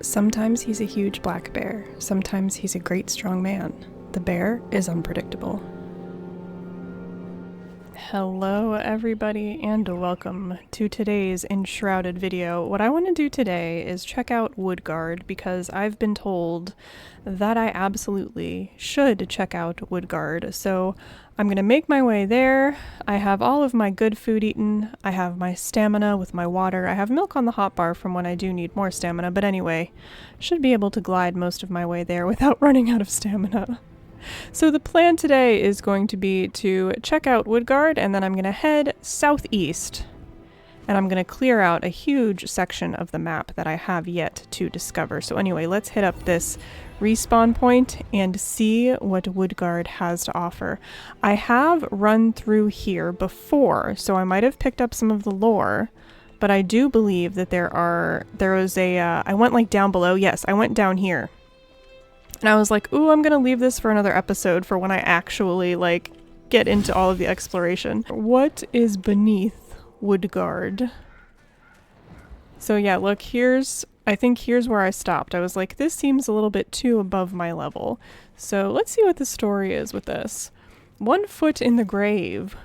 Sometimes he's a huge black bear, sometimes he's a great strong man. The bear is unpredictable. Hello everybody and welcome to today's Enshrouded video. What I want to do today is check out Woodguard because I've been told that I absolutely should check out Woodguard. So I'm going to make my way there. I have all of my good food eaten. I have my stamina with my water. I have milk on the hotbar from when I do need more stamina. But anyway, should be able to glide most of my way there without running out of stamina. So the plan today is going to be to check out Woodguard, and then I'm going to head southeast, and I'm going to clear out a huge section of the map that I have yet to discover. So anyway, let's hit up this respawn point and see what Woodguard has to offer. I have run through here before, so I might have picked up some of the lore, but I do believe that there was a, I went like down below. Yes, I went down here. And I was like, ooh, I'm going to leave this for another episode for when I actually, like, get into all of the exploration. What is beneath Woodguard? So yeah, look, I think here's where I stopped. I was like, this seems a little bit too above my level. So let's see what the story is with this. 1 foot in the grave.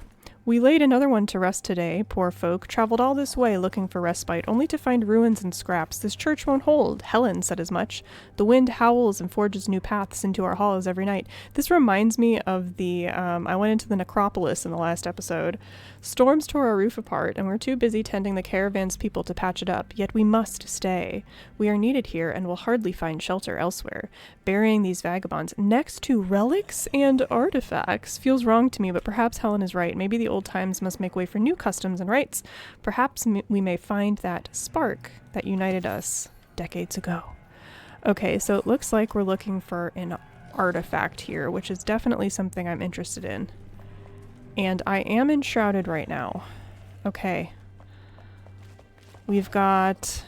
We laid another one to rest today, poor folk, traveled all this way looking for respite, only to find ruins and scraps. This church won't hold, Helen said as much. The wind howls and forges new paths into our halls every night. This reminds me of the, I went into the necropolis in the last episode. Storms tore our roof apart, and we're too busy tending the caravan's people to patch it up, yet we must stay. We are needed here, and will hardly find shelter elsewhere. Burying these vagabonds next to relics and artifacts feels wrong to me, but perhaps Helen is right. Maybe the old times must make way for new customs and rites. Perhaps we may find that spark that united us decades ago. Okay, so it looks like we're looking for an artifact here, which is definitely something I'm interested in. And I am enshrouded right now. Okay. We've got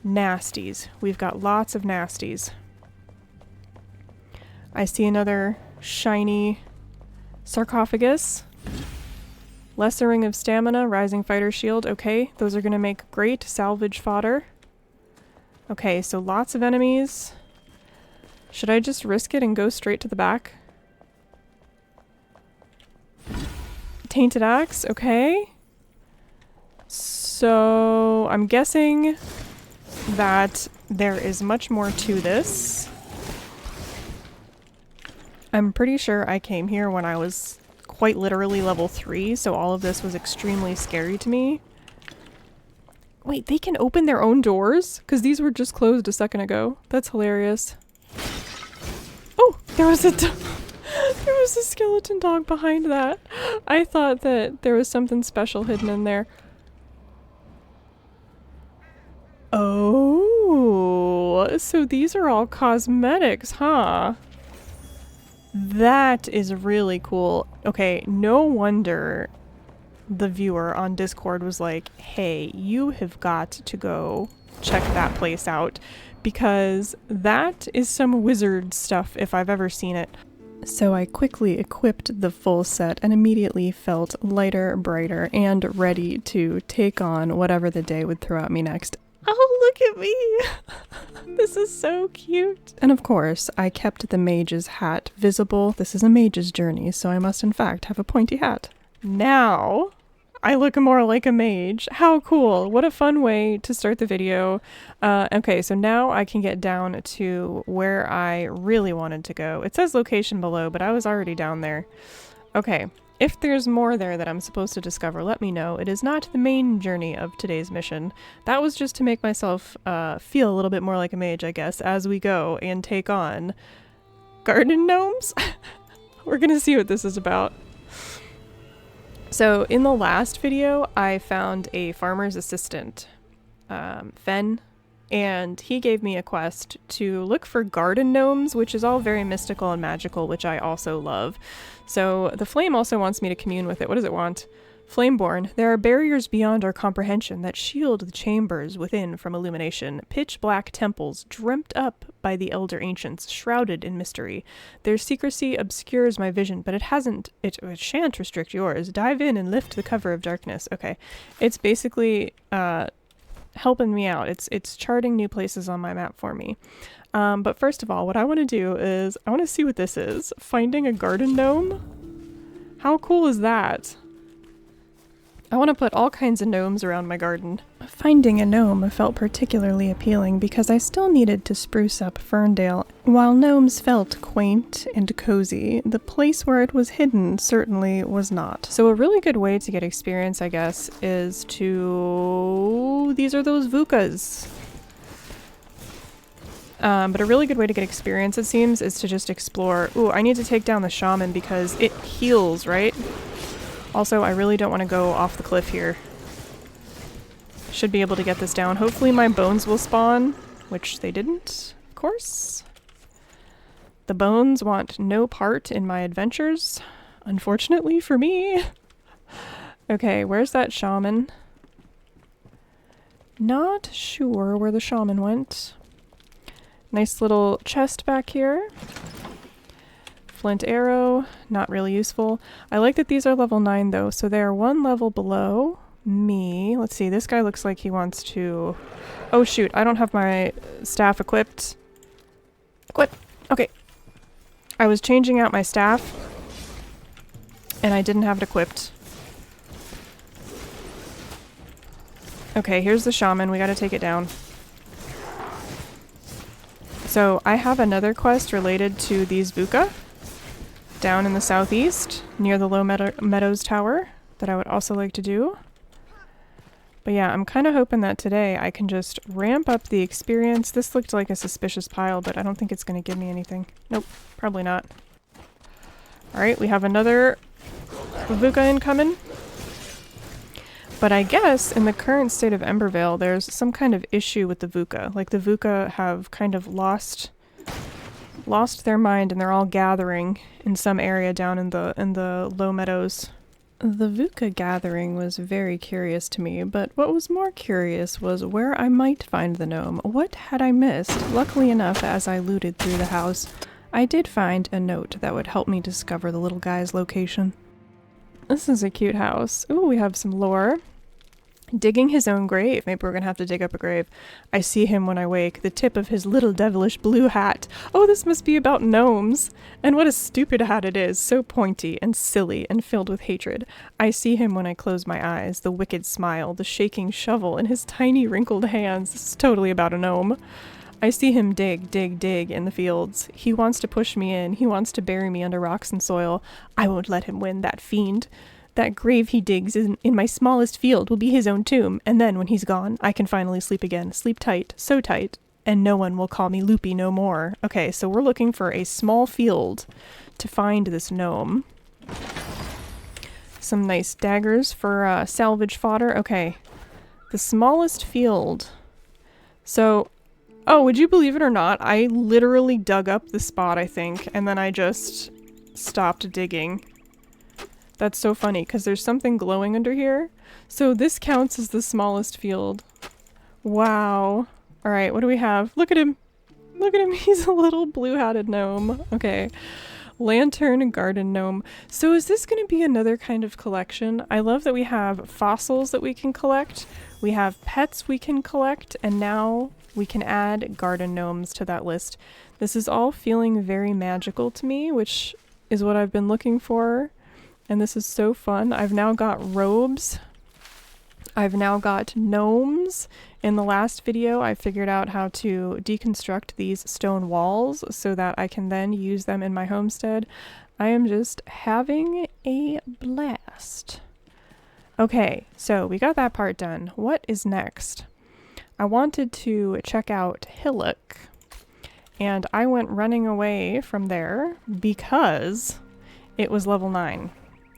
nasties. We've got lots of nasties. I see another shiny sarcophagus. Lesser ring of stamina, rising fighter shield. Okay, those are going to make great salvage fodder. Okay, so lots of enemies. Should I just risk it and go straight to the back? Tainted axe, okay. So I'm guessing that there is much more to this. I'm pretty sure I came here when I was quite literally level 3, so all of this was extremely scary to me. Wait, they can open their own doors? Because these were just closed a second ago. That's hilarious. Oh, there was a skeleton dog behind that. I thought that there was something special hidden in there. Oh, so these are all cosmetics, huh? That is really cool. Okay, no wonder the viewer on Discord was like, hey, you have got to go check that place out, because that is some wizard stuff if I've ever seen it. So I quickly equipped the full set and immediately felt lighter, brighter, and ready to take on whatever the day would throw at me next. Oh, look at me! This is so cute! And of course, I kept the mage's hat visible. This is a mage's journey, so I must in fact have a pointy hat. Now, I look more like a mage. How cool! What a fun way to start the video. Okay, so now I can get down to where I really wanted to go. It says location below, but I was already down there. Okay, if there's more there that I'm supposed to discover, let me know. It is not the main journey of today's mission. That was just to make myself feel a little bit more like a mage, I guess, as we go and take on garden gnomes. We're gonna see what this is about. So in the last video, I found a farmer's assistant, Fen, and he gave me a quest to look for garden gnomes, which is all very mystical and magical, which I also love. So the flame also wants me to commune with it. What does it want? Flameborn, there are barriers beyond our comprehension that shield the chambers within from illumination, pitch-black temples dreamt up by the elder ancients, shrouded in mystery. Their secrecy obscures my vision, but it shan't restrict yours. Dive in and lift the cover of darkness. Okay, it's basically helping me out. It's charting new places on my map for me. But first of all, what I want to do is I want to see what this is. Finding a garden gnome? How cool is that? I want to put all kinds of gnomes around my garden. Finding a gnome felt particularly appealing because I still needed to spruce up Ferndale. While gnomes felt quaint and cozy, the place where it was hidden certainly was not. So a really good way to get experience, I guess, is to... These are those Vukahs. But a really good way to get experience, it seems, is to just explore. Ooh, I need to take down the shaman because it heals, right? Also, I really don't want to go off the cliff here. Should be able to get this down. Hopefully my bones will spawn, which they didn't, of course. The bones want no part in my adventures, unfortunately for me. Okay, where's that shaman? Not sure where the shaman went. Nice little chest back here. Flint arrow, not really useful. I like that these are level 9 though, so they are one level below me. Let's see, this guy looks like he wants to... Oh shoot, I don't have my staff equipped. Equip! Okay. I was changing out my staff, and I didn't have it equipped. Okay, here's the shaman, we gotta take it down. So I have another quest related to these Vukah down in the southeast near the Low Meadows Tower that I would also like to do. But yeah, I'm kind of hoping that today I can just ramp up the experience. This looked like a suspicious pile, but I don't think it's going to give me anything. Nope, probably not. Alright, we have another Vukah incoming. But I guess in the current state of Embervale, there's some kind of issue with the Vukah. Like the Vukah have kind of lost their mind and they're all gathering in some area down in the Low Meadows. The Vukah gathering was very curious to me, but what was more curious was where I might find the gnome. What had I missed? Luckily enough, as I looted through the house, I did find a note that would help me discover the little guy's location. This is a cute house. Ooh, we have some lore. Digging his own grave. Maybe we're gonna have to dig up a grave. I see him when I wake, the tip of his little devilish blue hat. Oh, this must be about gnomes. And what a stupid hat it is, so pointy and silly and filled with hatred. I see him when I close my eyes, the wicked smile, the shaking shovel in his tiny wrinkled hands. This is totally about a gnome. I see him dig, dig, dig in the fields. He wants to push me in. He wants to bury me under rocks and soil. I won't let him win, that fiend. That grave he digs in my smallest field will be his own tomb, and then when he's gone, I can finally sleep again. Sleep tight, so tight, and no one will call me Loopy no more. Okay, so we're looking for a small field to find this gnome. Some nice daggers for salvage fodder. Okay, the smallest field. So, oh, would you believe it or not? I literally dug up the spot, I think, and then I just stopped digging. That's so funny, because there's something glowing under here. So this counts as the smallest field. Wow. Alright, what do we have? Look at him! Look at him, he's a little blue-hatted gnome. Okay. Lantern garden gnome. So is this going to be another kind of collection? I love that we have fossils that we can collect, we have pets we can collect, and now we can add garden gnomes to that list. This is all feeling very magical to me, which is what I've been looking for. And this is so fun. I've now got robes. I've now got gnomes. In the last video, I figured out how to deconstruct these stone walls so that I can then use them in my homestead. I am just having a blast. Okay, so we got that part done. What is next? I wanted to check out Hillock, and I went running away from there because it was level 9.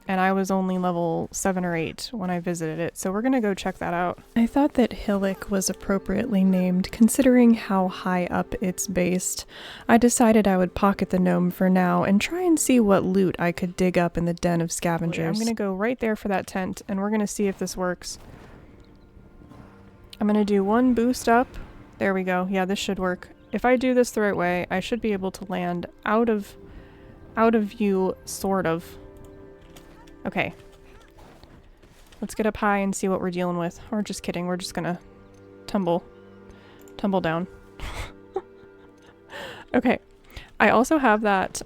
And I was only level 7 or 8 when I visited it, so we're gonna go check that out. I thought that Hillock was appropriately named, considering how high up it's based. I decided I would pocket the gnome for now and try and see what loot I could dig up in the den of scavengers. I'm gonna go right there for that tent, and we're gonna see if this works. I'm gonna do one boost up. There we go. Yeah, this should work. If I do this the right way, I should be able to land out of view, sort of. Okay. Let's get up high and see what we're dealing with. Or just kidding, we're just gonna tumble down. Okay. I also have that,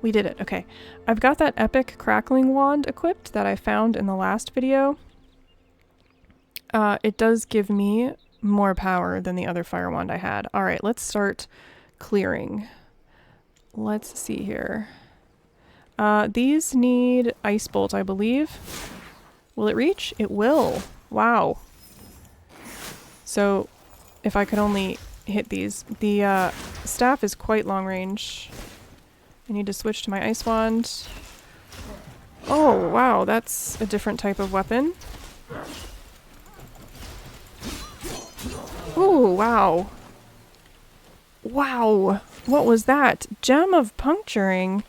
we did it. Okay. I've got that epic crackling wand equipped that I found in the last video. It does give me more power than the other fire wand I had. All right, let's start clearing. Let's see here. These need ice bolt, I believe. Will it reach? It will. Wow. So if I could only hit these. The staff is quite long range. I need to switch to my ice wand. Oh, wow, that's a different type of weapon. Oh, wow. Wow. What was that? Gem of puncturing.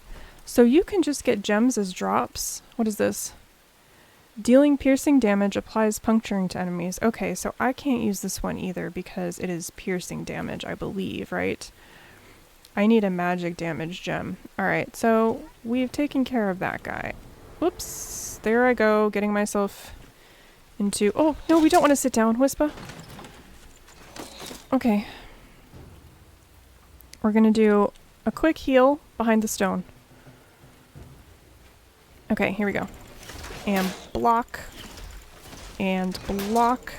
So you can just get gems as drops. What is this? Dealing piercing damage applies puncturing to enemies. Okay, so I can't use this one either because it is piercing damage, I believe, right? I need a magic damage gem. Alright, so we've taken care of that guy. Whoops. There I go, getting myself into... Oh, no, we don't want to sit down, Whisper. Okay. We're gonna do a quick heal behind the stone. Okay, here we go. And block. And block.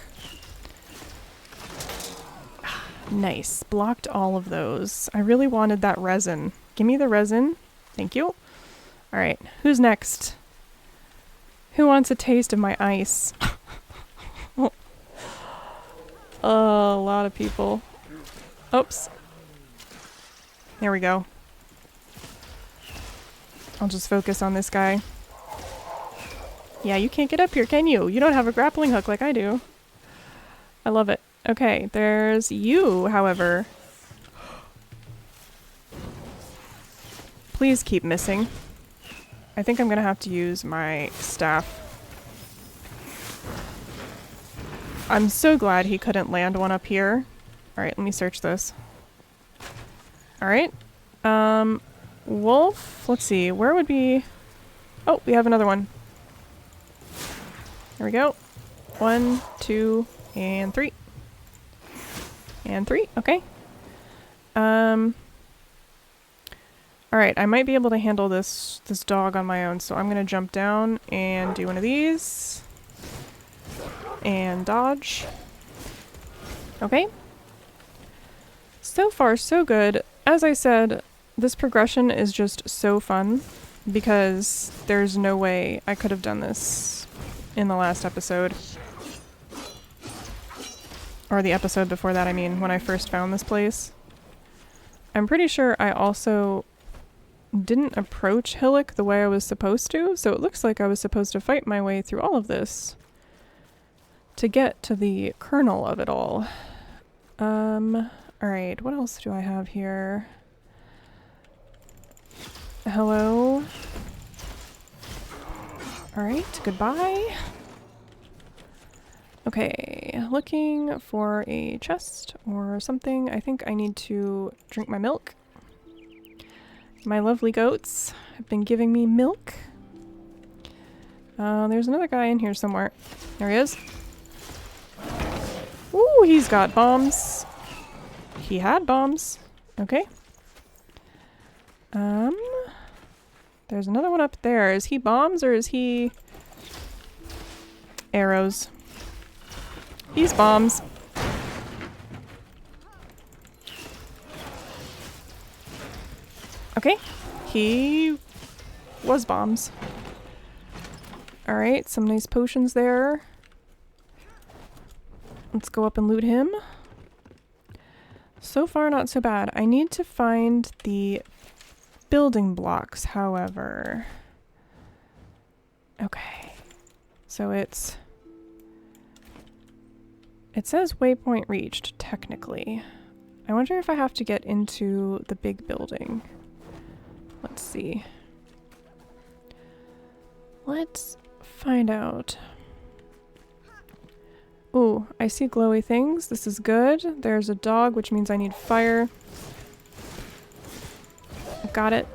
Nice. Blocked all of those. I really wanted that resin. Give me the resin. Thank you. Alright, who's next? Who wants a taste of my ice? A lot of people. Oops. There we go. I'll just focus on this guy. Yeah, you can't get up here, can you? You don't have a grappling hook like I do. I love it. Okay, there's you, however. Please keep missing. I think I'm gonna have to use my staff. I'm so glad he couldn't land one up here. Alright, let me search this. Alright. Wolf, let's see, where would be... Oh, we have another one. There we go. 1, 2, and 3. And 3, okay. Alright, I might be able to handle this dog on my own, so I'm gonna jump down and do one of these. And dodge. Okay. So far, so good. As I said, this progression is just so fun because there's no way I could have done this in the last episode. Or the episode before that, I mean, when I first found this place. I'm pretty sure I also didn't approach Hillock the way I was supposed to, so it looks like I was supposed to fight my way through all of this to get to the kernel of it all. Alright, what else do I have here? Hello? Alright, goodbye. Okay, looking for a chest or something. I think I need to drink my milk. My lovely goats have been giving me milk. There's another guy in here somewhere. There he is. Ooh, he's got bombs. He had bombs. Okay. There's another one up there. Is he bombs or is he arrows? He's bombs. Okay. He was bombs. Alright, some nice potions there. Let's go up and loot him. So far, not so bad. I need to find the building blocks, however. Okay. So it says waypoint reached, technically. I wonder if I have to get into the big building. Let's see. Let's find out. Ooh, I see glowy things. This is good. There's a dog, which means I need fire. Got it.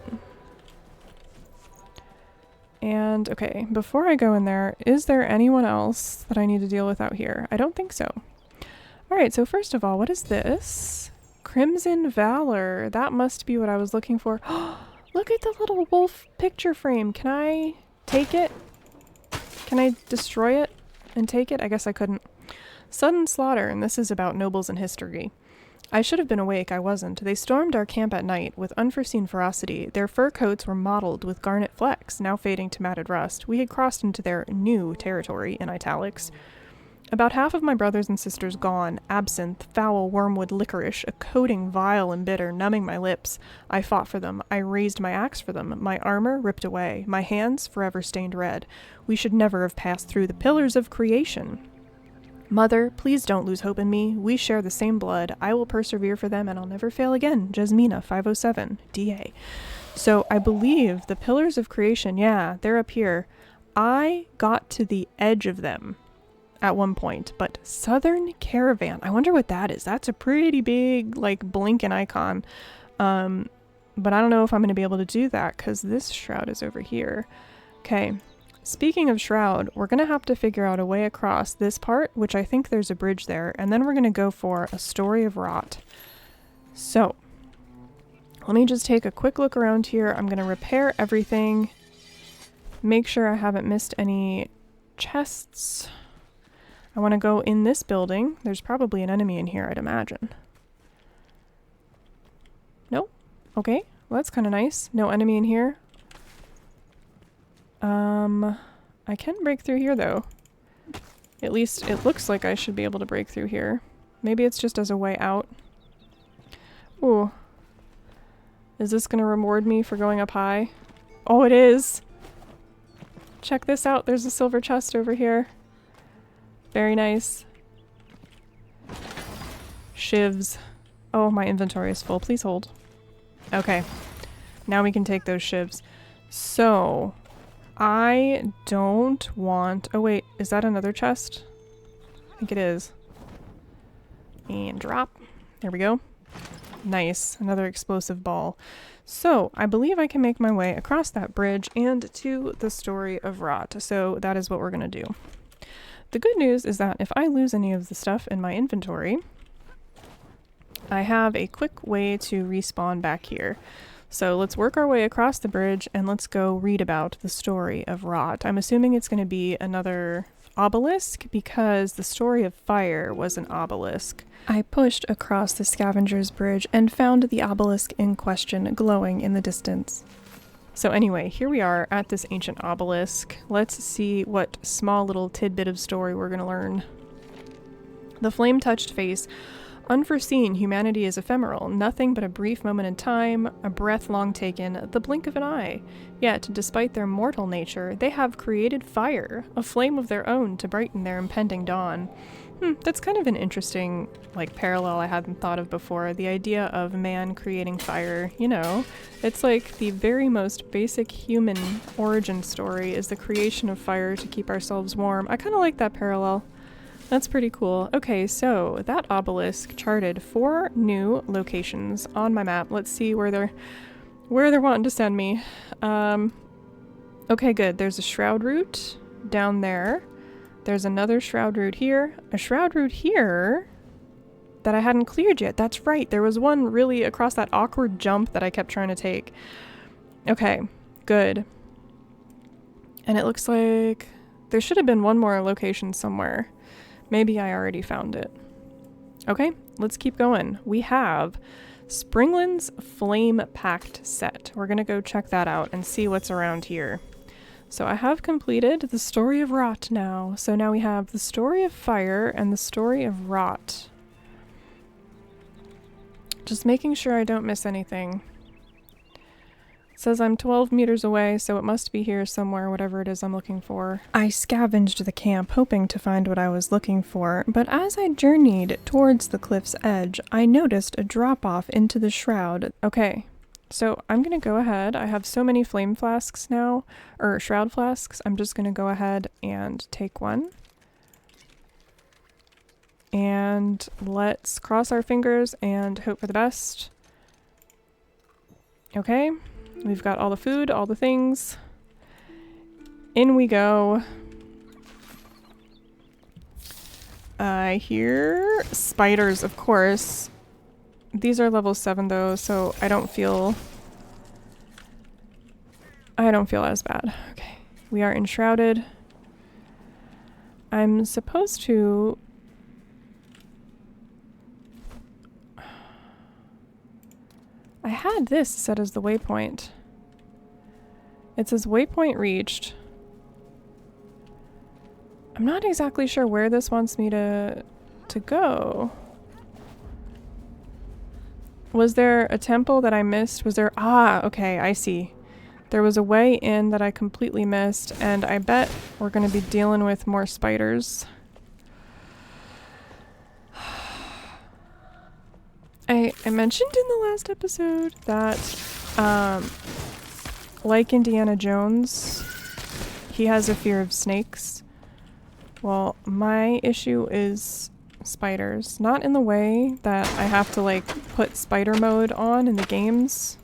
And, okay, before I go in there, is there anyone else that I need to deal with out here? I don't think so. Alright, so first of all, what is this? Crimson Valor. That must be what I was looking for. Look at the little wolf picture frame. Can I take it? Can I destroy it and take it? I guess I couldn't. Sudden slaughter, and this is about nobles in history. I should have been awake, I wasn't. They stormed our camp at night with unforeseen ferocity. Their fur coats were mottled with garnet flecks, now fading to matted rust. We had crossed into their new territory, in italics. About half of my brothers and sisters gone, absinthe, foul wormwood licorice, a coating vile and bitter, numbing my lips. I fought for them. I raised my axe for them. My armor ripped away. My hands forever stained red. We should never have passed through the pillars of creation. Mother, please don't lose hope in me. We share the same blood. I will persevere for them, and I'll never fail again. Jasmina, 507, DA. So I believe the pillars of creation, yeah, they're up here. I got to the edge of them at one point, but Southern Caravan, I wonder what that is. That's a pretty big, like, blinking icon. But I don't know if I'm going to be able to do that, because this shroud is over here. Okay. Speaking of Shroud, we're going to have to figure out a way across this part, which I think there's a bridge there, and then we're going to go for a story of rot. So, let me just take a quick look around here. I'm going to repair everything, make sure I haven't missed any chests. I want to go in this building. There's probably an enemy in here, I'd imagine. No? Okay, well that's kind of nice. No enemy in here. I can break through here though. At least it looks like I should be able to break through here. Maybe it's just as a way out. Ooh. Is this gonna reward me for going up high? Oh, it is! Check this out, there's a silver chest over here. Very nice. Shivs. Oh, my inventory is full. Please hold. Okay. Now we can take those shivs. So, I don't want... Oh wait, is that another chest? I think it is. And drop. There we go. Nice. Another explosive ball. So, I believe I can make my way across that bridge and to the story of rot. So, that is what we're going to do. The good news is that if I lose any of the stuff in my inventory, I have a quick way to respawn back here. So let's work our way across the bridge and let's go read about the story of rot. I'm assuming it's going to be another obelisk because the story of fire was an obelisk. I pushed across the scavenger's bridge and found the obelisk in question glowing in the distance. So anyway, here we are at this ancient obelisk. Let's see what small little tidbit of story we're going to learn. The flame-touched face. Unforeseen, humanity is ephemeral, nothing but a brief moment in time, a breath long taken, the blink of an eye. Yet, despite their mortal nature, they have created fire, a flame of their own to brighten their impending dawn. That's kind of an interesting, like, parallel I hadn't thought of before. The idea of man creating fire, you know. It's like the very most basic human origin story is the creation of fire to keep ourselves warm. I kind of like that parallel. That's pretty cool. Okay, so that obelisk charted 4 new locations on my map. Let's see where they're wanting to send me. Okay, good. There's a shroud route down there. There's another shroud route here. A shroud route here that I hadn't cleared yet. That's right. There was one really across that awkward jump that I kept trying to take. Okay, good. And it looks like there should have been one more location somewhere. Maybe I already found it. Okay, let's keep going. We have Springland's Flame Pact set. We're gonna go check that out and see what's around here. So I have completed the story of rot now. So now we have the story of fire and the story of rot. Just making sure I don't miss anything. It says I'm 12 meters away, so it must be here somewhere, whatever it is I'm looking for. I scavenged the camp, hoping to find what I was looking for, but as I journeyed towards the cliff's edge, I noticed a drop-off into the shroud. Okay, so I'm gonna go ahead. I have so many flame flasks now, or shroud flasks. I'm just gonna go ahead and take one. And let's cross our fingers and hope for the best. Okay. We've got all the food, all the things. In we go. I hear spiders, of course. These are level 7 though, so I don't feel as bad. Okay. We are enshrouded. I'm supposed to... I had this set as the waypoint. It says waypoint reached. I'm not exactly sure where this wants me to go. Was there a temple that I missed? Was there... Ah, okay, I see. There was a way in that I completely missed, and I bet we're going to be dealing with more spiders. I mentioned in the last episode that, like Indiana Jones, he has a fear of snakes. Well, my issue is spiders. Not in the way that I have to, like, put spider mode on in the games.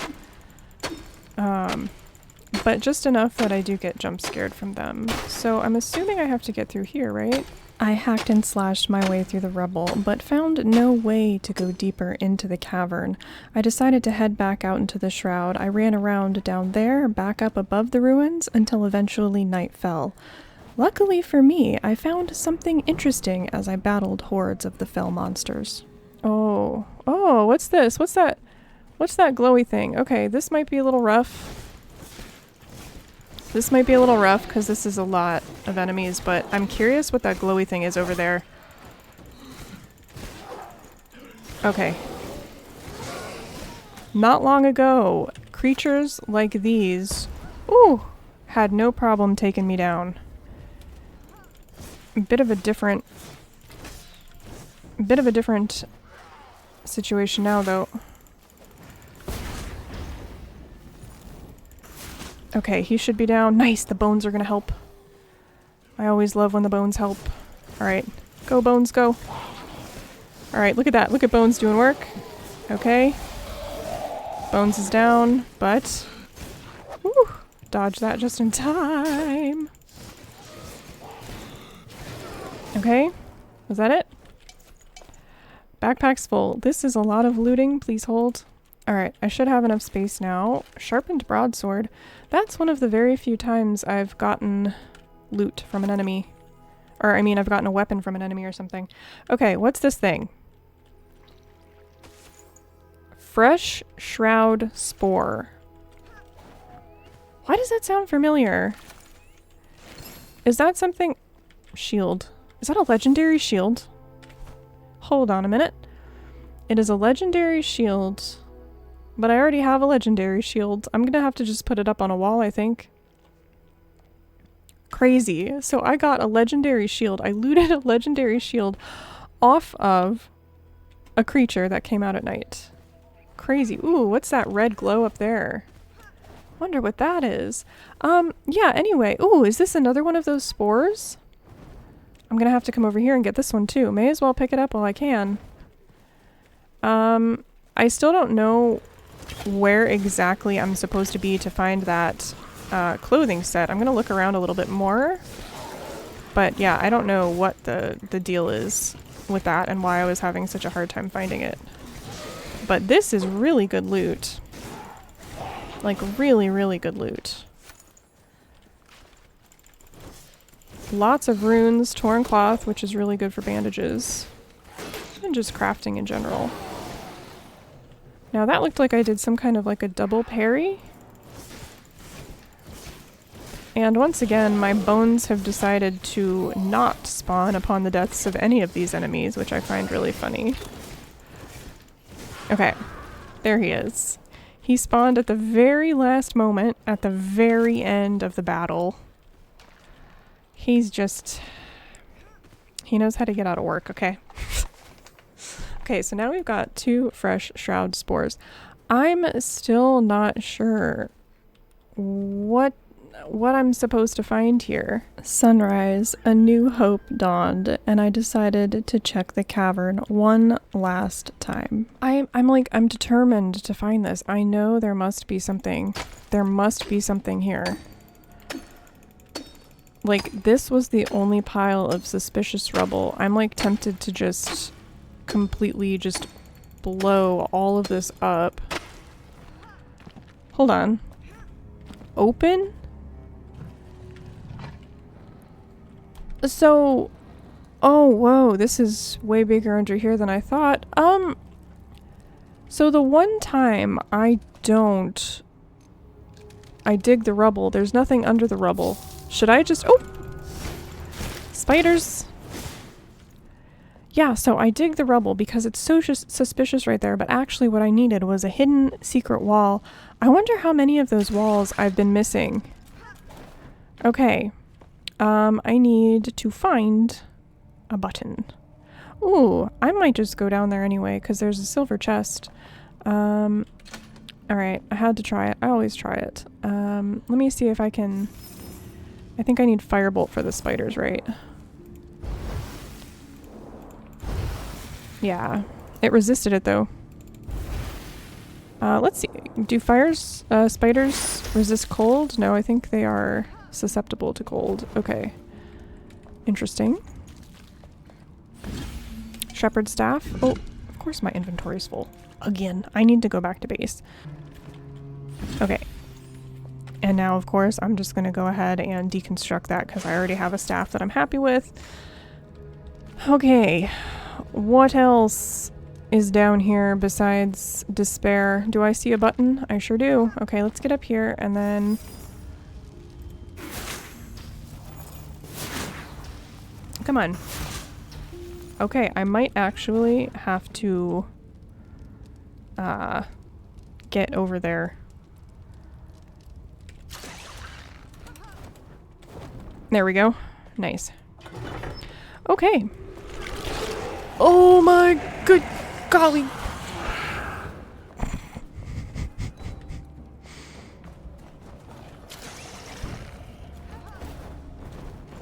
But just enough that I do get jump scared from them. So I'm assuming I have to get through here, right? I hacked and slashed my way through the rubble, but found no way to go deeper into the cavern. I decided to head back out into the shroud. I ran around down there, back up above the ruins, until eventually night fell. Luckily for me, I found something interesting as I battled hordes of the fell monsters. Oh, what's this? What's that glowy thing? Okay, this might be a little rough. This might be a little rough because this is a lot of enemies, but I'm curious what that glowy thing is over there. Okay. Not long ago, creatures like these, had no problem taking me down. A bit of a different situation now, though. Okay, he should be down. Nice, the bones are gonna help. I always love when the bones help. Alright, go bones, go. Alright, look at that. Look at bones doing work. Okay. Bones is down, but... Whew, dodge that just in time. Okay, was that it? Backpack's full. This is a lot of looting. Please hold. Alright, I should have enough space now. Sharpened broadsword. That's one of the very few times I've gotten loot from an enemy. Or, I mean, I've gotten a weapon from an enemy or something. Okay, what's this thing? Fresh Shroud Spore. Why does that sound familiar? Is that something... Shield. Is that a legendary shield? Hold on a minute. It is a legendary shield... But I already have a legendary shield. I'm gonna have to just put it up on a wall, I think. Crazy. So I got a legendary shield. I looted a legendary shield off of a creature that came out at night. Crazy. Ooh, what's that red glow up there? Wonder what that is. Yeah, anyway. Ooh, is this another one of those spores? I'm gonna have to come over here and get this one too. May as well pick it up while I can. I still don't know where exactly I'm supposed to be to find that clothing set. I'm gonna look around a little bit more. But yeah, I don't know what the deal is with that and why I was having such a hard time finding it. But this is really good loot. Like really, really good loot. Lots of runes, torn cloth, which is really good for bandages. And just crafting in general. Now that looked like I did some kind of like a double parry. And once again, my bones have decided to not spawn upon the deaths of any of these enemies, which I find really funny. Okay, there he is. He spawned at the very last moment, at the very end of the battle. He's just... He knows how to get out of work, okay? Okay, so now we've got 2 fresh Shroud Spores. I'm still not sure what I'm supposed to find here. Sunrise, a new hope dawned, and I decided to check the cavern one last time. I'm determined to find this. I know there must be something. There must be something here. Like, this was the only pile of suspicious rubble. I'm like tempted to just completely just blow all of this up. Hold on. Open? So, oh, whoa, this is way bigger under here than I thought. So the one time I dig the rubble, there's nothing under the rubble. Should I just, oh! Spiders! Yeah, so I dig the rubble because it's so suspicious right there, but actually what I needed was a hidden secret wall. I wonder how many of those walls I've been missing. Okay. I need to find a button. Ooh, I might just go down there anyway, because there's a silver chest. Alright, I had to try it. I always try it. Let me see if I can... I think I need firebolt for the spiders, right? Yeah, it resisted it though. Let's see. Do spiders resist cold? No, I think they are susceptible to cold. Okay. Interesting. Shepherd's staff. Oh, of course my inventory is full. Again, I need to go back to base. Okay. And now, of course, I'm just going to go ahead and deconstruct that because I already have a staff that I'm happy with. Okay. What else is down here besides despair? Do I see a button? I sure do. Okay, let's get up here and then... Come on. Okay, I might actually have to get over there. There we go. Nice. Okay. Oh my good golly.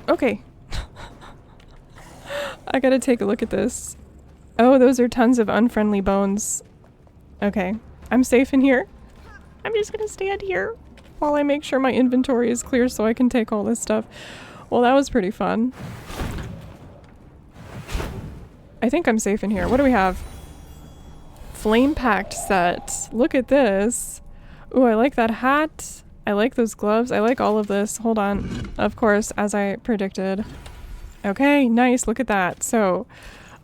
Okay. I gotta take a look at this. Oh, those are tons of unfriendly bones. Okay. I'm safe in here. I'm just gonna stand here while I make sure my inventory is clear so I can take all this stuff. Well, that was pretty fun. I think I'm safe in here. What do we have? Flame packed set. Look at this. Ooh, I like that hat. I like those gloves. I like all of this. Hold on. Of course, as I predicted. Okay, nice. Look at that. So,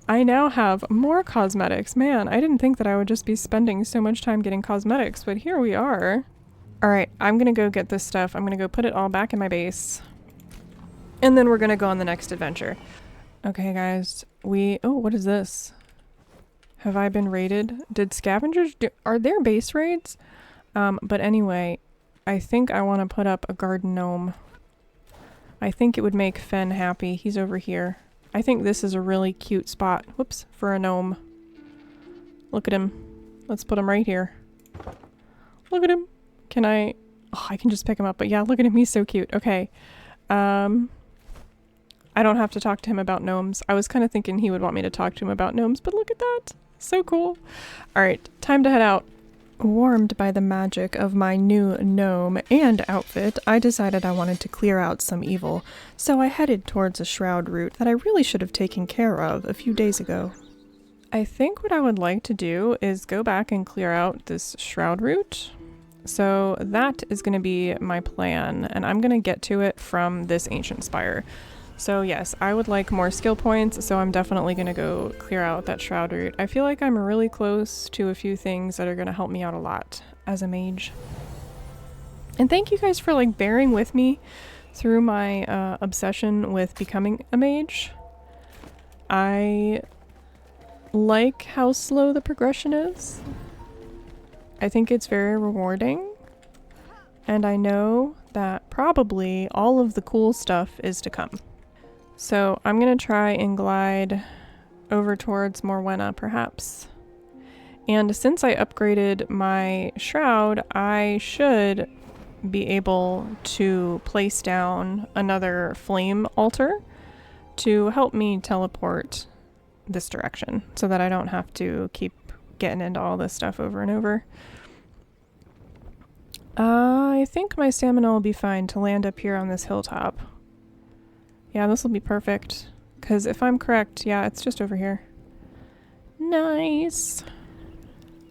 I now have more cosmetics. Man, I didn't think that I would just be spending so much time getting cosmetics, but here we are. Alright, I'm gonna go get this stuff. I'm gonna go put it all back in my base. And then we're gonna go on the next adventure. Okay, guys. Oh, what is this? Have I been raided? Did scavengers are there base raids? But anyway, I think I want to put up a garden gnome. I think it would make Fen happy. He's over here. I think this is a really cute spot. Whoops, for a gnome. Look at him. Let's put him right here. Look at him. Can I... Oh, I can just pick him up. But yeah, look at him. He's so cute. Okay. I don't have to talk to him about gnomes. I was kind of thinking he would want me to talk to him about gnomes, but look at that. So cool. Alright, time to head out. Warmed by the magic of my new gnome and outfit, I decided I wanted to clear out some evil, so I headed towards a shroud route that I really should have taken care of a few days ago. I think what I would like to do is go back and clear out this shroud route. So that is going to be my plan, and I'm going to get to it from this ancient spire. So yes, I would like more skill points, so I'm definitely going to go clear out that shroud route. I feel like I'm really close to a few things that are going to help me out a lot as a mage. And thank you guys for like bearing with me through my obsession with becoming a mage. I like how slow the progression is. I think it's very rewarding. And I know that probably all of the cool stuff is to come. So I'm going to try and glide over towards Morwenna, perhaps. And since I upgraded my shroud, I should be able to place down another flame altar to help me teleport this direction so that I don't have to keep getting into all this stuff over and over. I think my stamina will be fine to land up here on this hilltop. Yeah, this will be perfect. Because if I'm correct, yeah, it's just over here. Nice!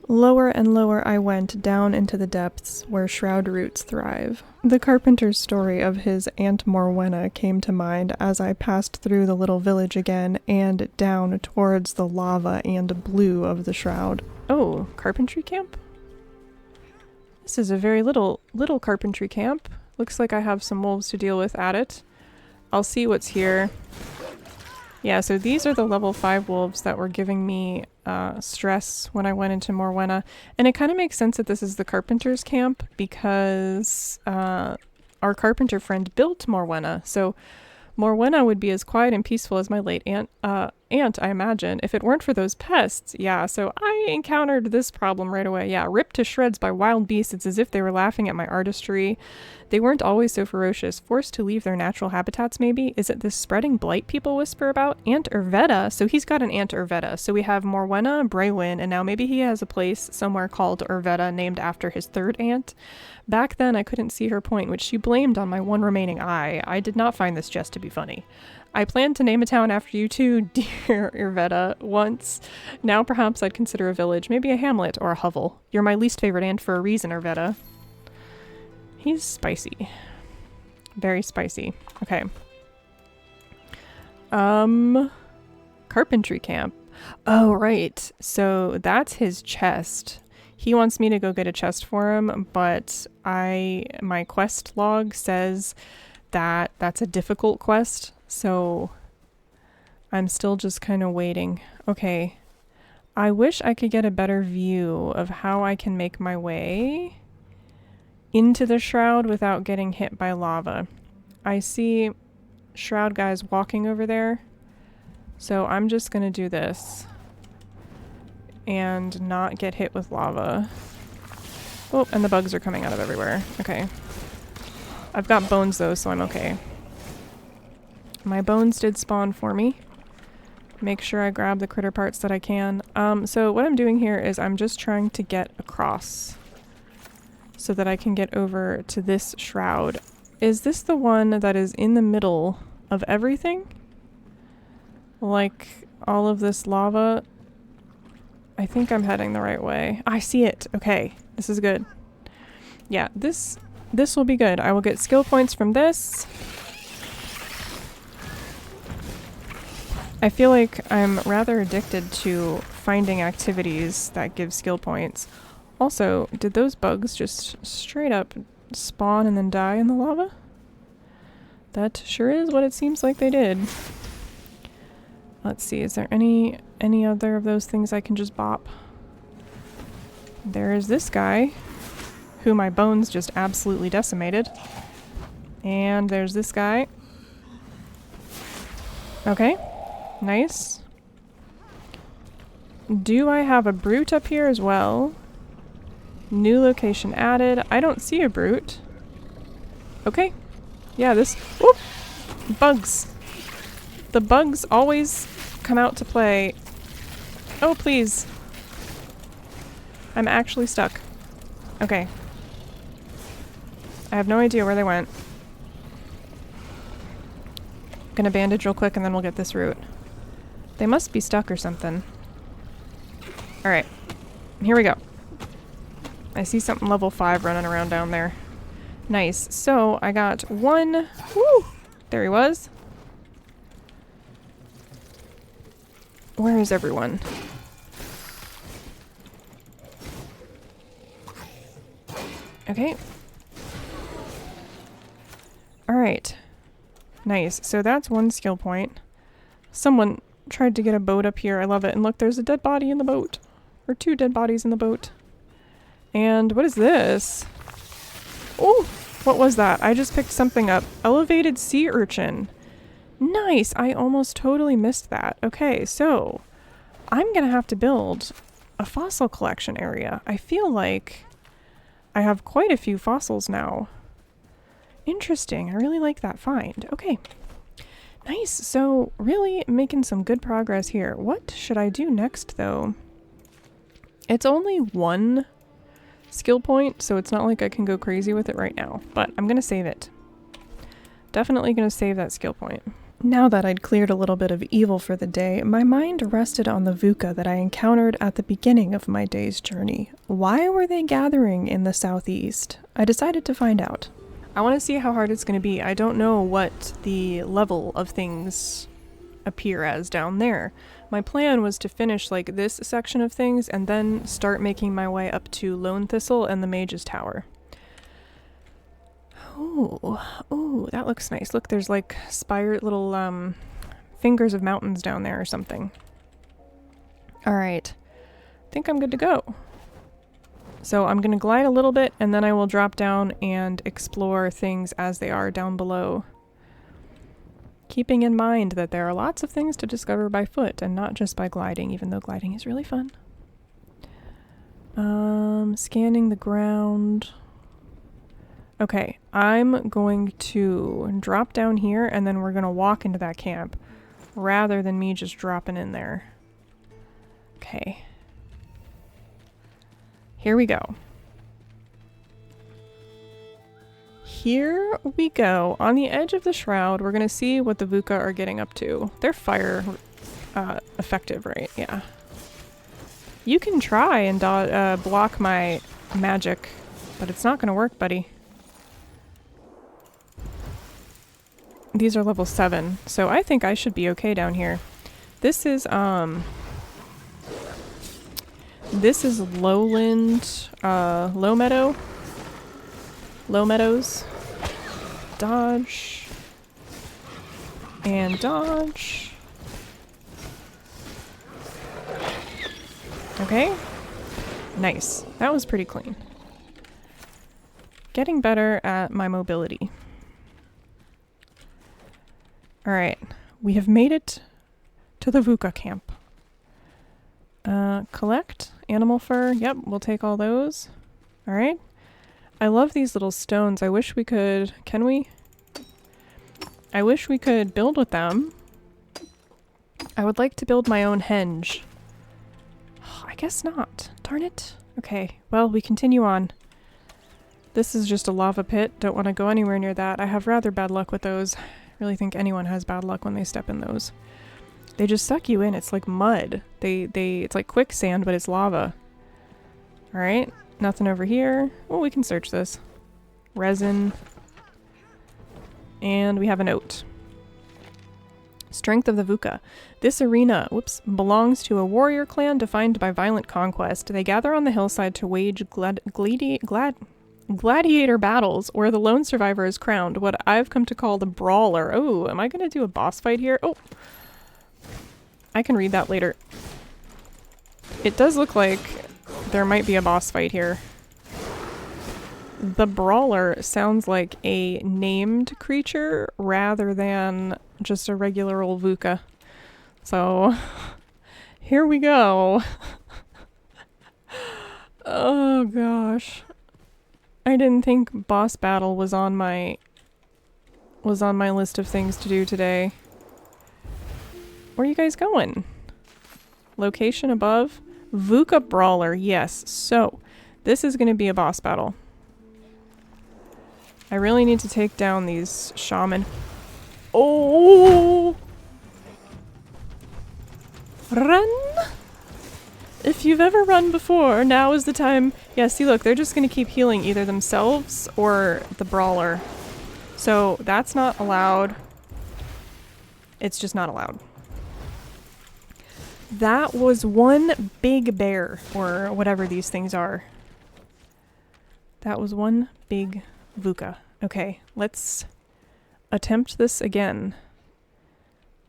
Lower and lower I went down into the depths where shroud roots thrive. The carpenter's story of his Aunt Morwenna came to mind as I passed through the little village again and down towards the lava and blue of the shroud. Oh, carpentry camp? This is a very little carpentry camp. Looks like I have some wolves to deal with at it. I'll see what's here. Yeah, so these are the level 5 wolves that were giving me stress when I went into Morwenna. And it kind of makes sense that this is the carpenter's camp because our carpenter friend built Morwenna. So Morwenna would be as quiet and peaceful as my late aunt, I imagine, if it weren't for those pests. Yeah, so I encountered this problem right away. Yeah, ripped to shreds by wild beasts. It's as if they were laughing at my artistry. They weren't always so ferocious. Forced to leave their natural habitats, maybe? Is it this spreading blight people whisper about? Aunt Urvetta. So he's got an Aunt Urvetta. So we have Morwenna, Braywin, and now maybe he has a place somewhere called Urvetta named after his third aunt. Back then, I couldn't see her point, which she blamed on my one remaining eye. I did not find this jest to be funny. I planned to name a town after you too, dear Urvetta, once. Now perhaps I'd consider a village, maybe a hamlet or a hovel. You're my least favorite aunt for a reason, Urvetta. He's spicy. Very spicy. Okay. Carpentry camp. Oh, right. So that's his chest. He wants me to go get a chest for him, but my quest log says that that's a difficult quest, so I'm still just kind of waiting. Okay. I wish I could get a better view of how I can make my way into the shroud without getting hit by lava. I see shroud guys walking over there, so I'm just gonna do this and not get hit with lava. Oh, and the bugs are coming out of everywhere. Okay. I've got bones though, so I'm okay. My bones did spawn for me. Make sure I grab the critter parts that I can. So what I'm doing here is I'm just trying to get across so that I can get over to this shroud. Is this the one that is in the middle of everything? Like all of this lava? I think I'm heading the right way. I see it. Okay, this is good. Yeah, this will be good. I will get skill points from this. I feel like I'm rather addicted to finding activities that give skill points. Also, did those bugs just straight up spawn and then die in the lava? That sure is what it seems like they did. Let's see, is there any other of those things I can just bop? There is this guy, who my bones just absolutely decimated. And there's this guy. Okay, nice. Do I have a brute up here as well? New location added. I don't see a brute. Okay. Yeah, this... Whoop! Bugs. The bugs always come out to play. Oh, please. I'm actually stuck. Okay. I have no idea where they went. Gonna bandage real quick and then we'll get this root. They must be stuck or something. Alright. Here we go. I see something level 5 running around down there. Nice. So, I got one... Woo! There he was. Where is everyone? Okay. Alright. Nice. So that's one skill point. Someone tried to get a boat up here. I love it. And look, there's a dead body in the boat. Or 2 dead bodies in the boat. And what is this? Oh, what was that? I just picked something up. Elevated sea urchin. Nice. I almost totally missed that. Okay, so I'm gonna have to build a fossil collection area. I feel like I have quite a few fossils now. Interesting. I really like that find. Okay. Nice. So really making some good progress here. What should I do next though? It's only 1 skill point, so it's not like I can go crazy with it right now, but I'm gonna save it. Definitely gonna save that skill point. Now that I'd cleared a little bit of evil for the day, my mind rested on the Vukah that I encountered at the beginning of my day's journey. Why were they gathering in the southeast? I decided to find out. I want to see how hard it's going to be. I don't know what the level of things appear as down there. My plan was to finish like this section of things and then start making my way up to Lone Thistle and the Mage's Tower. Ooh, that looks nice. Look, there's like little fingers of mountains down there or something. Alright, I think I'm good to go. So I'm going to glide a little bit and then I will drop down and explore things as they are down below. Keeping in mind that there are lots of things to discover by foot and not just by gliding, even though gliding is really fun. Scanning the ground. Okay, I'm going to drop down here and then we're going to walk into that camp rather than me just dropping in there. Okay. Here we go. Here we go. On the edge of the shroud, we're going to see what the Vukah are getting up to. They're fire effective, right? Yeah. You can try and block my magic, but it's not going to work, buddy. These are level 7, so I think I should be okay down here. This is lowland, low meadow. Low meadows. Dodge. And dodge. Okay. Nice. That was pretty clean. Getting better at my mobility. Alright, we have made it to the Vukah camp. Collect animal fur. Yep, we'll take all those. Alright. I love these little stones. I wish we could... Can we? I wish we could build with them. I would like to build my own henge. I guess not. Darn it. Okay, well, we continue on. This is just a lava pit. Don't want to go anywhere near that. I have rather bad luck with those. Really think anyone has bad luck when they step in those. They just suck you in. It's like mud. It's like quicksand, but it's lava. Alright, nothing over here. Oh, we can search this. Resin. And we have a note. Strength of the Vukah. This arena, belongs to a warrior clan defined by violent conquest. They gather on the hillside to wage gladiator battles where the lone survivor is crowned, what I've come to call the Brawler. Oh, am I going to do a boss fight here? Oh, I can read that later. It does look like there might be a boss fight here. The Brawler sounds like a named creature rather than just a regular old Vukah. So, here we go. Oh gosh. I didn't think boss battle was on my list of things to do today. Where are you guys going? Location above? Vukah Brawler, yes. So, this is going to be a boss battle. I really need to take down these shaman. Oh! Run! If you've ever run before, now is the time. Yeah, see, look, they're just going to keep healing either themselves or the Brawler. So that's not allowed. It's just not allowed. That was one big bear, or whatever these things are. That was one big Vukah. Okay, let's attempt this again.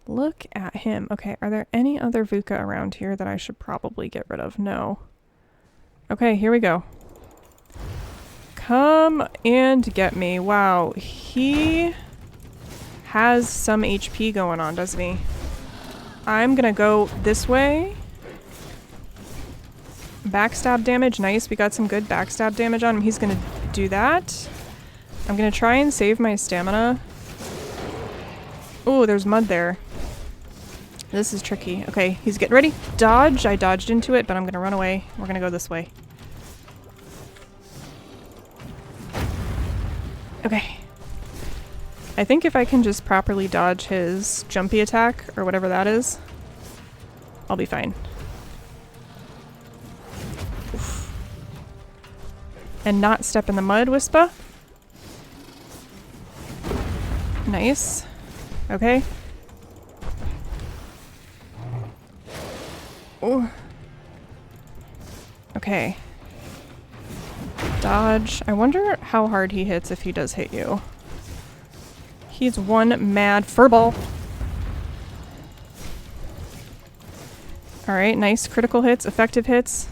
Look at him. Okay, are there any other Vukah around here that I should probably get rid of? No. Okay, here we go. Come and get me. Wow, he has some HP going on, doesn't he? I'm gonna go this way. Backstab damage. Nice, we got some good backstab damage on him. He's gonna do that. I'm gonna try and save my stamina. Oh, there's mud there. This is tricky. Okay, he's getting ready. Dodge. I dodged into it, but I'm gonna run away. We're gonna go this way. Okay. I think if I can just properly dodge his jumpy attack, or whatever that is, I'll be fine. Oof. And not step in the mud, Wispa. Nice. Okay. Oh. Okay. Dodge. I wonder how hard he hits if he does hit you. He's one mad furball. Alright, nice critical hits, effective hits.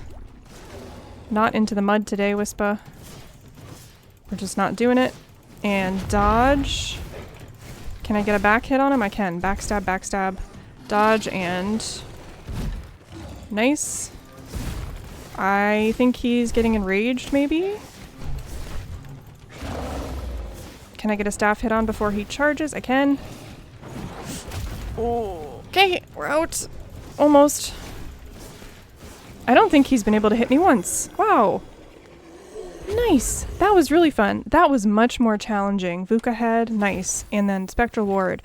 Not into the mud today, Wispa. We're just not doing it. And dodge. Can I get a back hit on him? I can. Backstab, backstab. Dodge and... Nice. I think he's getting enraged, maybe? Can I get a staff hit on before he charges? I can. Oh, okay, we're out. Almost. I don't think he's been able to hit me once. Wow. Nice. That was really fun. That was much more challenging. Vukah head, nice. And then Spectral Ward.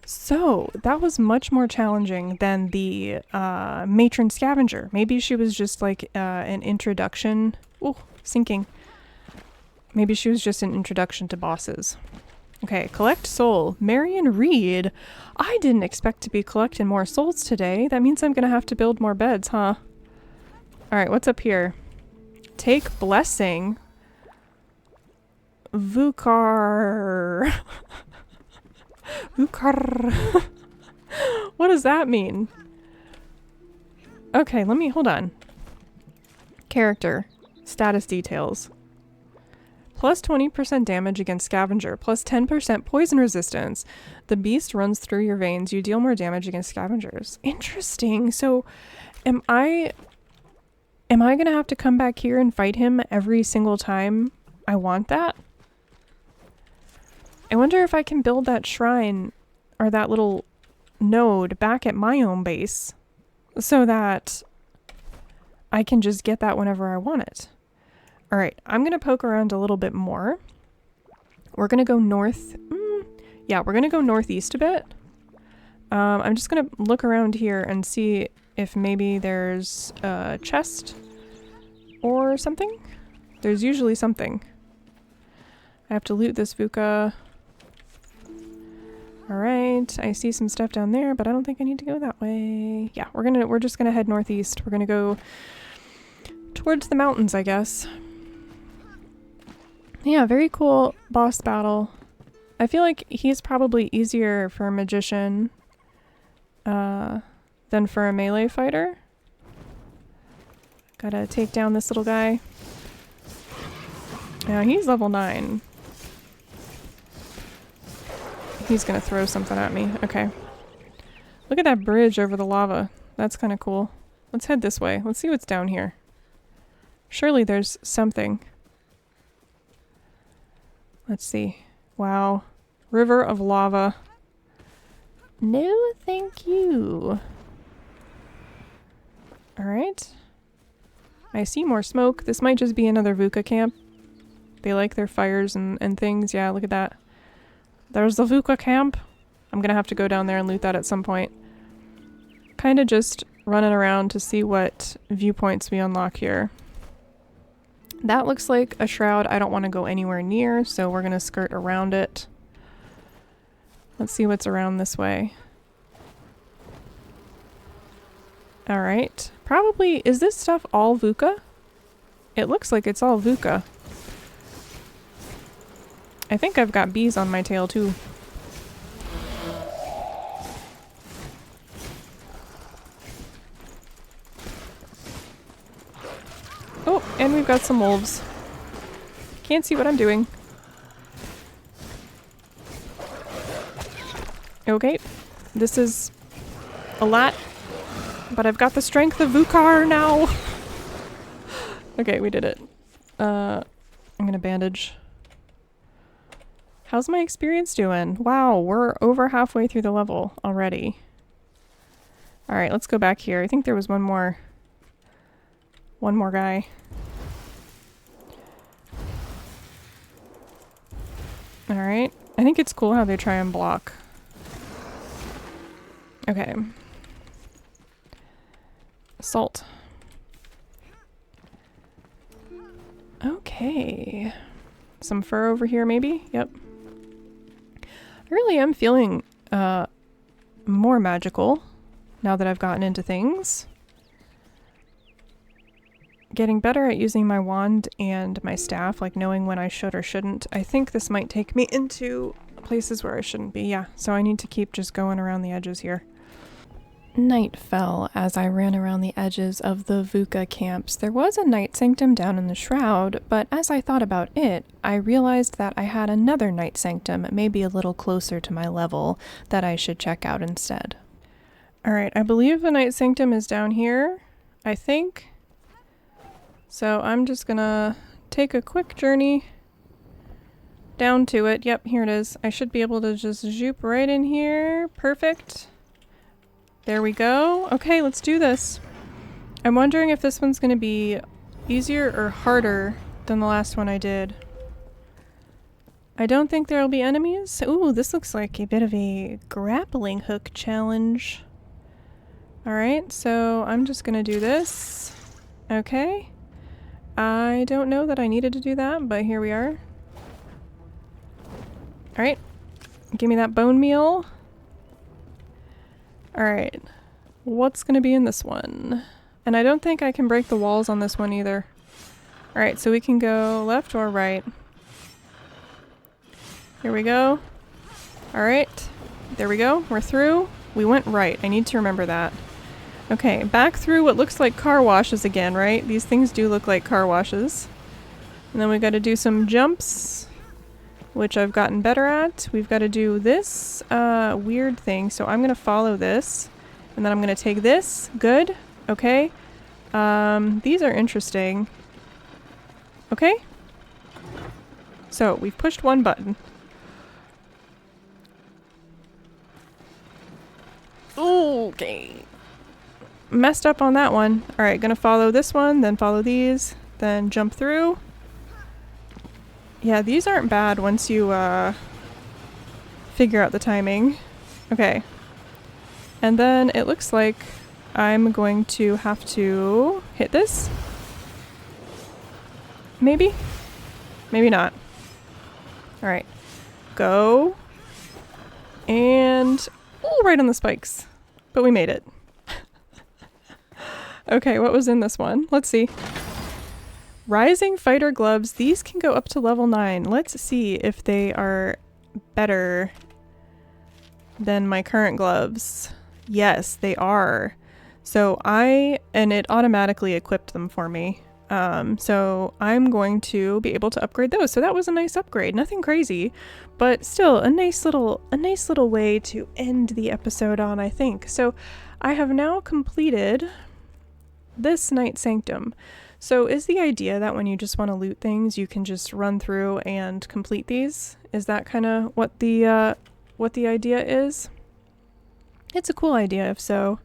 So, that was much more challenging than the Matron Scavenger. Maybe she was just like an introduction. Oh, sinking. Maybe she was just an introduction to bosses. Okay, collect soul. Marion Reed. I didn't expect to be collecting more souls today. That means I'm gonna have to build more beds, huh? Alright, what's up here? Take blessing. Vukah. Vukah. What does that mean? Okay, hold on. Character. Status details. Plus 20% damage against Scavenger. Plus 10% poison resistance. The beast runs through your veins. You deal more damage against scavengers. Interesting. So, am I gonna have to come back here and fight him every single time I want that? I wonder if I can build that shrine or that little node back at my own base so that I can just get that whenever I want it. Alright, I'm going to poke around a little bit more. We're going to go north. Yeah, we're going to go northeast a bit. I'm just going to look around here and see if maybe there's a chest or something. There's usually something. I have to loot this Vukah. Alright, I see some stuff down there, but I don't think I need to go that way. Yeah, we're just gonna head northeast. We're gonna go towards the mountains, I guess. Yeah, very cool boss battle. I feel like he's probably easier for a magician than for a melee fighter. Gotta take down this little guy. Yeah, he's level 9. He's gonna throw something at me. Okay. Look at that bridge over the lava. That's kind of cool. Let's head this way. Let's see what's down here. Surely there's something. Let's see. Wow. River of lava. No, thank you. Alright. I see more smoke. This might just be another Vukah camp. They like their fires and things. Yeah, look at that. There's the Vukah camp. I'm gonna have to go down there and loot that at some point. Kinda just running around to see what viewpoints we unlock here. That looks like a shroud I don't want to go anywhere near, so we're gonna skirt around it. Let's see what's around this way. Alright. Probably, is this stuff all Vukah? It looks like it's all Vukah. I think I've got bees on my tail too. Oh, and we've got some wolves. Can't see what I'm doing. Okay, this is a lot, but I've got the strength of Vukah now. Okay, we did it. I'm gonna bandage. How's my experience doing? Wow, we're over halfway through the level already. Alright, let's go back here. I think there was one more guy. Alright. I think it's cool how they try and block. Okay. Salt. Okay. Some fur over here, maybe? Yep. I really am feeling more magical now that I've gotten into things. Getting better at using my wand and my staff, like knowing when I should or shouldn't. I think this might take me into places where I shouldn't be, yeah. So I need to keep just going around the edges here. Night fell as I ran around the edges of the Vukah camps. There was a night sanctum down in the Shroud, but as I thought about it, I realized that I had another night sanctum, maybe a little closer to my level, that I should check out instead. Alright, I believe the night sanctum is down here, I think. So I'm just gonna take a quick journey down to it. Yep, here it is. I should be able to just zoop right in here. Perfect. There we go. Okay, let's do this. I'm wondering if this one's going to be easier or harder than the last one I did. I don't think there'll be enemies. Ooh, this looks like a bit of a grappling hook challenge. Alright, so I'm just going to do this. Okay. I don't know that I needed to do that, but here we are. Alright. Give me that bone meal. Alright, what's gonna be in this one? And I don't think I can break the walls on this one either. Alright, so we can go left or right. Here we go. Alright, there we go, we're through. We went right, I need to remember that. Okay, back through what looks like car washes again, right? These things do look like car washes. And then we gotta do some jumps, which I've gotten better at. We've got to do this weird thing. So I'm going to follow this. And then I'm going to take this. Good. Okay. These are interesting. Okay. So we've pushed one button. Okay. Messed up on that one. Alright, going to follow this one, then follow these, then jump through. Yeah, these aren't bad once you figure out the timing. Okay. And then it looks like I'm going to have to hit this. Maybe? Maybe not. Alright. Go. And... oh, right on the spikes. But we made it. Okay, what was in this one? Let's see. Rising Fighter Gloves. These can go up to level 9. Let's see if they are better than my current gloves. Yes, they are. So and it automatically equipped them for me. So I'm going to be able to upgrade those. So that was a nice upgrade. Nothing crazy, but still a nice little way to end the episode on, I think. So I have now completed this Night Sanctum. So is the idea that when you just want to loot things, you can just run through and complete these? Is that kind of what the idea is? It's a cool idea if so.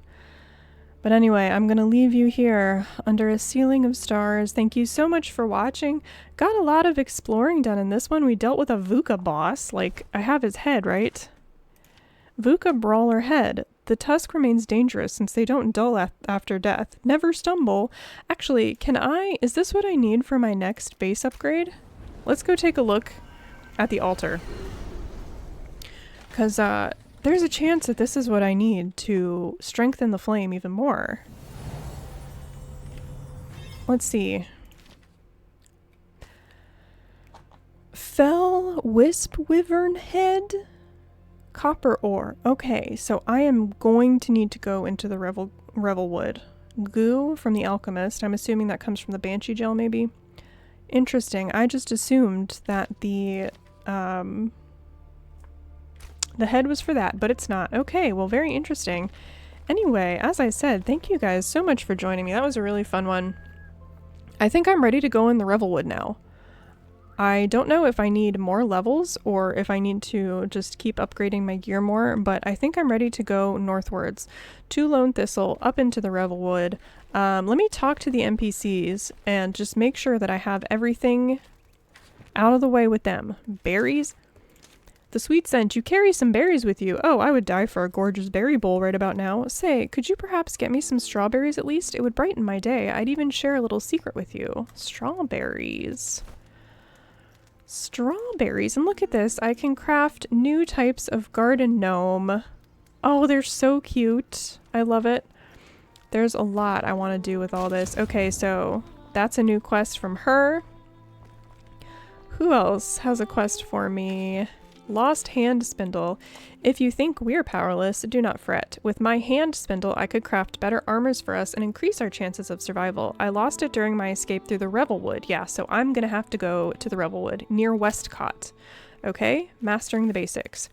But anyway, I'm going to leave you here under a ceiling of stars. Thank you so much for watching. Got a lot of exploring done in this one. We dealt with a Vukah boss. Like, I have his head, right? Vukah Brawler head. The tusk remains dangerous since they don't dull after death. Never stumble. Actually, is this what I need for my next base upgrade? Let's go take a look at the altar. Because there's a chance that this is what I need to strengthen the flame even more. Let's see. Fell Wisp Wyvern head? Copper ore. Okay, so I am going to need to go into the Revel Wood. Goo from the Alchemist. I'm assuming that comes from the Banshee gel, maybe? Interesting. I just assumed that the head was for that, but it's not. Okay, well, very interesting. Anyway, as I said, thank you guys so much for joining me. That was a really fun one. I think I'm ready to go in the Revelwood now. I don't know if I need more levels or if I need to just keep upgrading my gear more, but I think I'm ready to go northwards to Lone Thistle, up into the Revelwood. Let me talk to the NPCs and just make sure that I have everything out of the way with them. Berries? The sweet scent, you carry some berries with you. Oh, I would die for a gorgeous berry bowl right about now. Say, could you perhaps get me some strawberries at least? It would brighten my day. I'd even share a little secret with you. Strawberries. Strawberries. And look at this. I can craft new types of garden gnome. Oh, they're so cute. I love it. There's a lot I want to do with all this. Okay, so that's a new quest from her. Who else has a quest for me? Lost hand spindle. If you think we're powerless, do not fret. With my hand spindle, I could craft better armors for us and increase our chances of survival. I lost it during my escape through the Revelwood. Yeah, so I'm gonna have to go to the Revelwood, near Westcott. Okay, mastering the basics.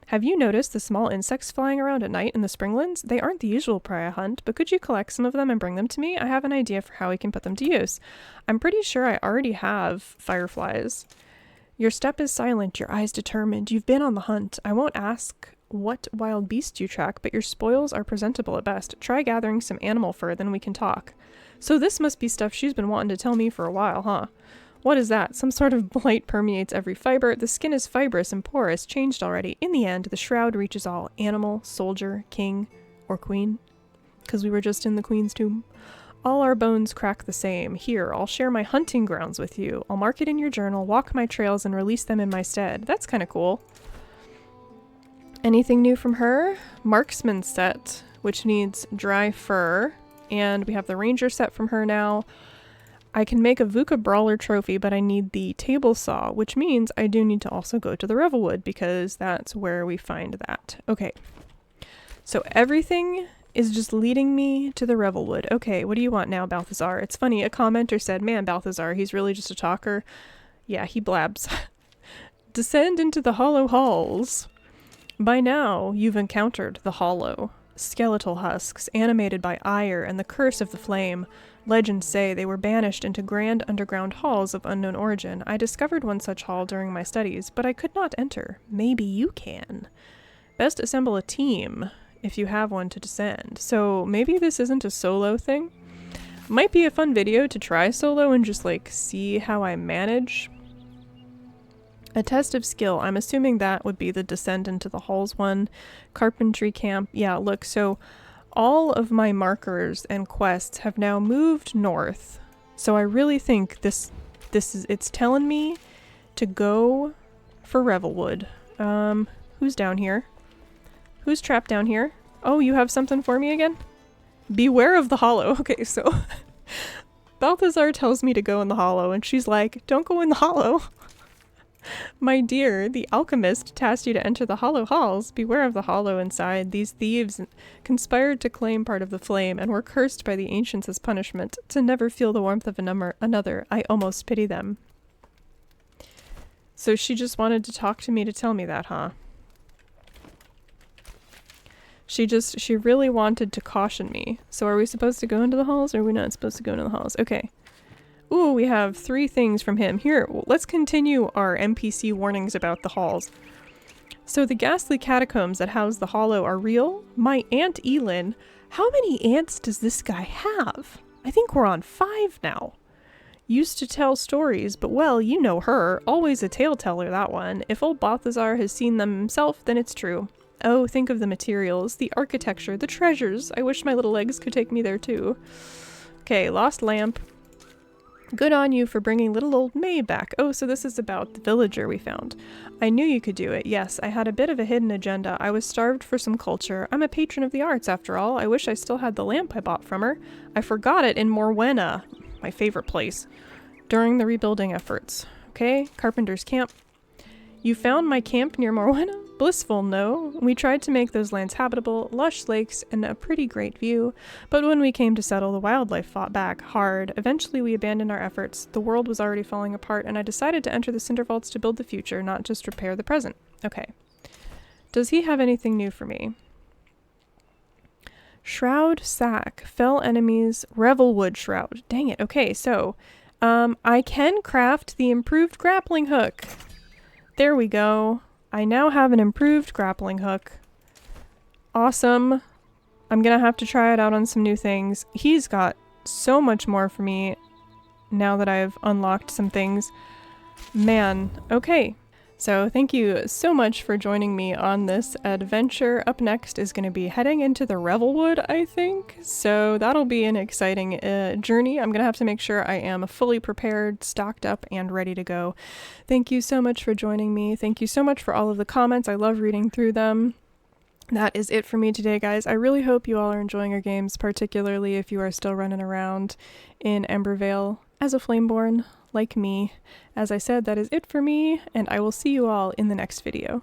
Have you noticed the small insects flying around at night in the springlands? They aren't the usual prey I hunt, but could you collect some of them and bring them to me? I have an idea for how we can put them to use. I'm pretty sure I already have fireflies. Your step is silent, your eyes determined. You've been on the hunt. I won't ask what wild beasts you track, but your spoils are presentable at best. Try gathering some animal fur, then we can talk. So this must be stuff she's been wanting to tell me for a while, huh? What is that? Some sort of blight permeates every fiber. The skin is fibrous and porous, changed already. In the end, the shroud reaches all. Animal, soldier, king, or queen. Because we were just in the queen's tomb. All our bones crack the same. Here, I'll share my hunting grounds with you. I'll mark it in your journal, walk my trails, and release them in my stead. That's kind of cool. Anything new from her? Marksman set, which needs dry fur. And we have the ranger set from her now. I can make a Vukah Brawler trophy, but I need the table saw, which means I do need to also go to the Revelwood because that's where we find that. Okay. So everything is just leading me to the Revelwood. Okay, what do you want now, Balthazar? It's funny, a commenter said, man, Balthazar, he's really just a talker. Yeah, he blabs. Descend into the hollow halls. By now, you've encountered the hollow. Skeletal husks, animated by ire and the curse of the flame. Legends say they were banished into grand underground halls of unknown origin. I discovered one such hall during my studies, but I could not enter. Maybe you can. Best assemble a team if you have one to descend. So maybe this isn't a solo thing. Might be a fun video to try solo and just like see how I manage. A test of skill. I'm assuming that would be the descend into the halls one. Carpentry camp. Yeah, look, so all of my markers and quests have now moved north. So I really think it's telling me to go for Revelwood. Who's down here? Who's trapped down here? Oh, you have something for me again? Beware of the hollow. Okay, so Balthazar tells me to go in the hollow, and she's like, don't go in the hollow. My dear, the alchemist tasked you to enter the hollow halls. Beware of the hollow inside. These thieves conspired to claim part of the flame and were cursed by the ancients as punishment. To never feel the warmth of another, I almost pity them. So she just wanted to talk to me to tell me that, huh? She really wanted to caution me. So are we supposed to go into the halls or are we not supposed to go into the halls? Okay. Ooh, we have 3 things from him. Here, let's continue our NPC warnings about the halls. So the ghastly catacombs that house the hollow are real. My Aunt Elin. How many aunts does this guy have? I think we're on 5 now. Used to tell stories, but well, you know her. Always a tale teller, that one. If old Balthazar has seen them himself, then it's true. Oh, think of the materials, the architecture, the treasures. I wish my little legs could take me there too. Okay, lost lamp. Good on you for bringing little old May back. Oh, so this is about the villager we found. I knew you could do it. Yes, I had a bit of a hidden agenda. I was starved for some culture. I'm a patron of the arts, after all. I wish I still had the lamp I bought from her. I forgot it in Morwenna, my favorite place, during the rebuilding efforts. Okay, Carpenter's Camp. You found my camp near Morwenna? Blissful, no. We tried to make those lands habitable, lush lakes, and a pretty great view. But when we came to settle, the wildlife fought back hard. Eventually we abandoned our efforts. The world was already falling apart, and I decided to enter the Cinder Vaults to build the future, not just repair the present. Okay. Does he have anything new for me? Shroud Sack. Fell enemies. Revelwood Shroud. Dang it. Okay, so I can craft the improved grappling hook. There we go. I now have an improved grappling hook. Awesome. I'm gonna have to try it out on some new things. He's got so much more for me now that I've unlocked some things. Man, okay. So thank you so much for joining me on this adventure. Up next is going to be heading into the Revelwood, I think. So that'll be an exciting journey. I'm going to have to make sure I am fully prepared, stocked up, and ready to go. Thank you so much for joining me. Thank you so much for all of the comments. I love reading through them. That is it for me today, guys. I really hope you all are enjoying your games, particularly if you are still running around in Embervale as a Flameborn like me. As I said, that is it for me, and I will see you all in the next video.